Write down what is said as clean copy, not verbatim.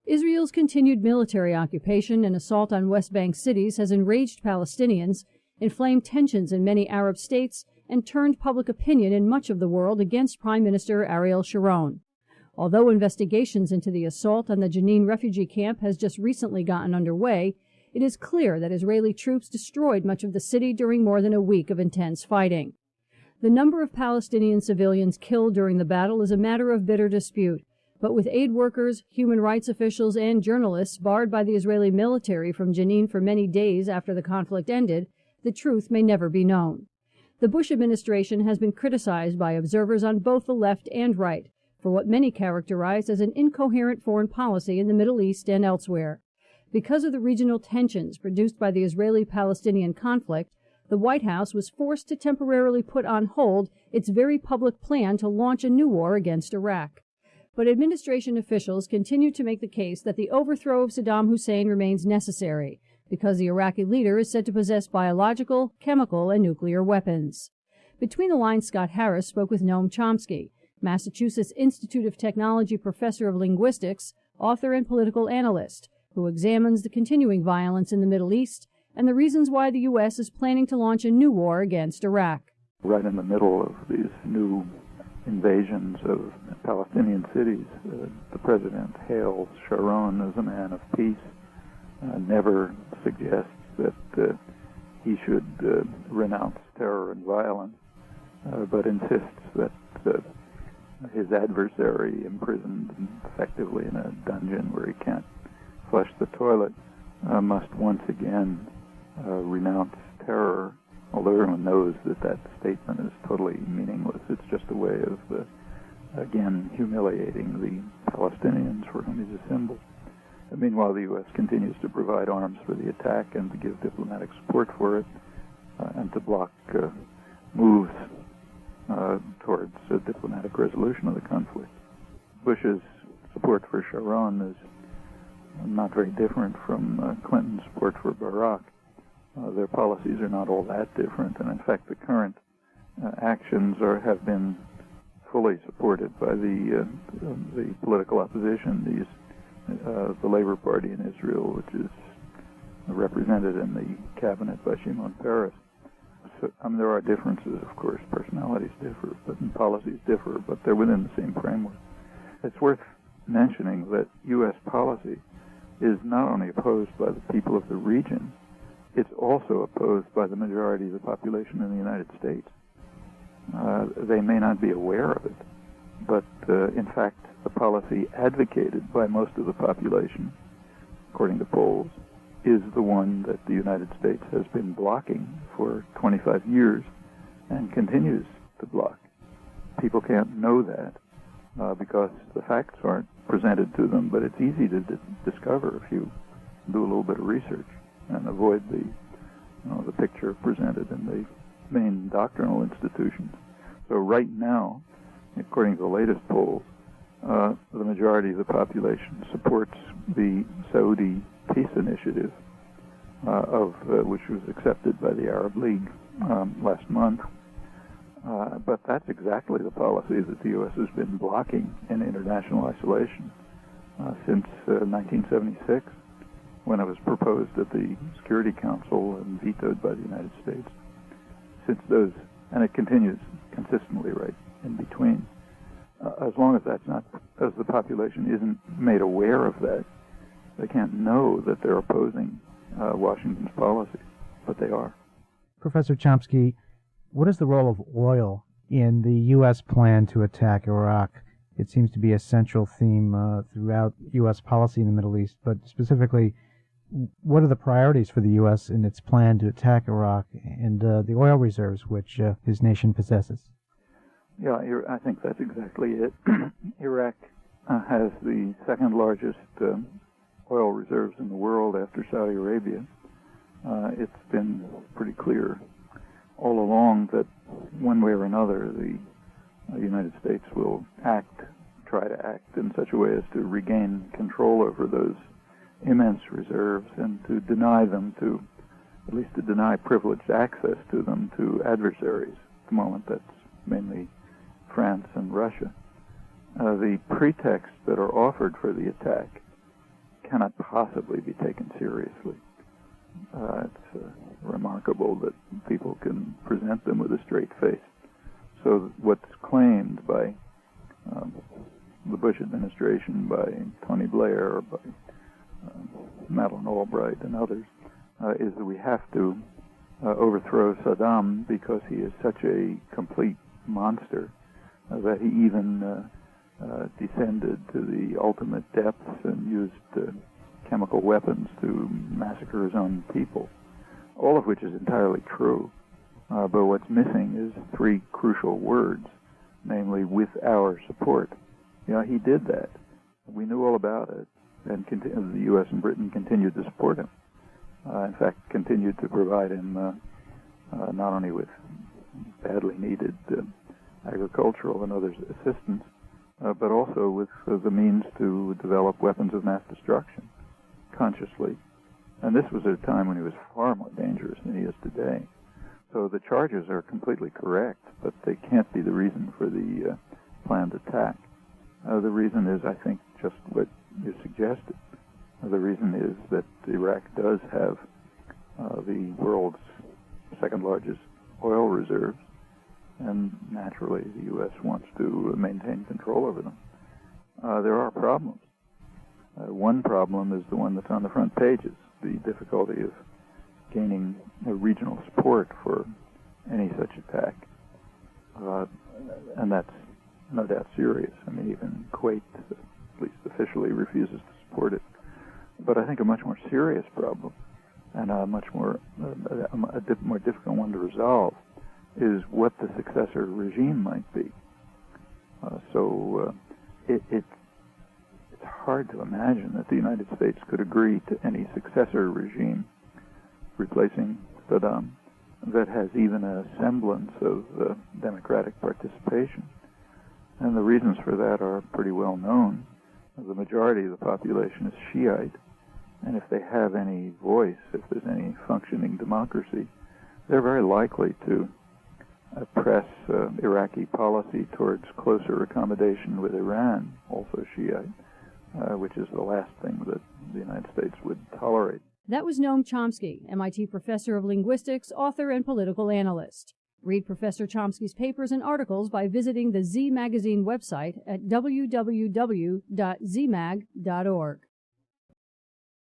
Israel's continued military occupation and assault on West Bank cities has enraged Palestinians, inflamed tensions in many Arab states, and turned public opinion in much of the world against Prime Minister Ariel Sharon. Although investigations into the assault on the Jenin refugee camp has just recently gotten underway, it is clear that Israeli troops destroyed much of the city during more than a week of intense fighting. The number of Palestinian civilians killed during the battle is a matter of bitter dispute, but with aid workers, human rights officials, and journalists barred by the Israeli military from Jenin for many days after the conflict ended, the truth may never be known. The Bush administration has been criticized by observers on both the left and right for what many characterize as an incoherent foreign policy in the Middle East and elsewhere. Because of the regional tensions produced by the Israeli-Palestinian conflict, the White House was forced to temporarily put on hold its very public plan to launch a new war against Iraq. But administration officials continue to make the case that the overthrow of Saddam Hussein remains necessary, because the Iraqi leader is said to possess biological, chemical, and nuclear weapons. Between the lines, Scott Harris spoke with Noam Chomsky, Massachusetts Institute of Technology professor of linguistics, author, and political analyst, who examines the continuing violence in the Middle East and the reasons why the U.S. is planning to launch a new war against Iraq. Right in the middle of these new invasions of Palestinian cities, the president hails Sharon as a man of peace, never suggests that he should renounce terror and violence, but insists that his adversary, imprisoned effectively in a dungeon where he can't flush the toilet, must once again renounce terror, although everyone knows that that statement is totally meaningless. It's just a way of, again, humiliating the Palestinians for whom he's a symbol. Meanwhile, the U.S. continues to provide arms for the attack and to give diplomatic support for it, and to block moves towards a diplomatic resolution of the conflict. Bush's support for Sharon is not very different from Clinton's support for Barack. Their policies are not all that different, and in fact the current actions have been fully supported by the political opposition, the Labor Party in Israel, which is represented in the cabinet by Shimon Peres. So, there are differences, of course, personalities differ, and policies differ, but they're within the same framework. It's worth mentioning that U.S. policy is not only opposed by the people of the region, it's also opposed by the majority of the population in the United States. They may not be aware of it, but in fact, the policy advocated by most of the population, according to polls, is the one that the United States has been blocking for 25 years and continues to block. People can't know that because the facts aren't presented to them, but it's easy to discover if you do a little bit of research and avoid the picture presented in the main doctrinal institutions. So right now, according to the latest polls, the majority of the population supports the Saudi peace initiative, which was accepted by the Arab League last month. But that's exactly the policy that the U.S. has been blocking in international isolation since 1976, when it was proposed at the Security Council and vetoed by the United States. And it continues consistently right in between. As long as as the population isn't made aware of that, they can't know that they're opposing Washington's policy, but they are. Professor Chomsky, what is the role of oil in the U.S. plan to attack Iraq? It seems to be a central theme throughout U.S. policy in the Middle East, but specifically, what are the priorities for the U.S. in its plan to attack Iraq and the oil reserves which his nation possesses? Yeah, I think that's exactly it. Iraq has the second largest oil reserves in the world after Saudi Arabia. It's been pretty clear all along that one way or another the United States will try to act in such a way as to regain control over those immense reserves and to deny them at least to deny privileged access to them to adversaries. At the moment that's mainly France and Russia. The pretexts that are offered for the attack cannot possibly be taken seriously. It's remarkable that people can present them with a straight face. So what's claimed by the Bush administration, by Tony Blair, by Madeleine Albright and others, is that we have to overthrow Saddam because he is such a complete monster that he even descended to the ultimate depths and used chemical weapons to massacre his own people, all of which is entirely true. But what's missing is three crucial words, namely, with our support. He did that. We knew all about it, and the U.S. and Britain continued to support him. In fact, continued to provide him not only with badly needed agricultural and other assistance, but also with the means to develop weapons of mass destruction consciously. And this was at a time when he was far more dangerous than he is today. So the charges are completely correct, but they can't be the reason for the planned attack. The reason is, I think, just what you suggested. The reason is that Iraq does have the world's second largest oil reserves, and naturally the U.S. wants to maintain control over them. There are problems. One problem is the one that's on the front pages, the difficulty of gaining regional support for any such attack. And that's no doubt serious. I mean, even Kuwait, at least officially, refuses to support it. But I think a much more serious problem, and a much more more difficult one to resolve, is what the successor regime might be. It's hard to imagine that the United States could agree to any successor regime replacing Saddam that has even a semblance of democratic participation. And the reasons for that are pretty well known. The majority of the population is Shiite, and if they have any voice, if there's any functioning democracy, they're very likely to press Iraqi policy towards closer accommodation with Iran, also Shiite, which is the last thing that the United States would tolerate. That was Noam Chomsky, MIT professor of linguistics, author, and political analyst. Read Professor Chomsky's papers and articles by visiting the Z Magazine website at www.zmag.org.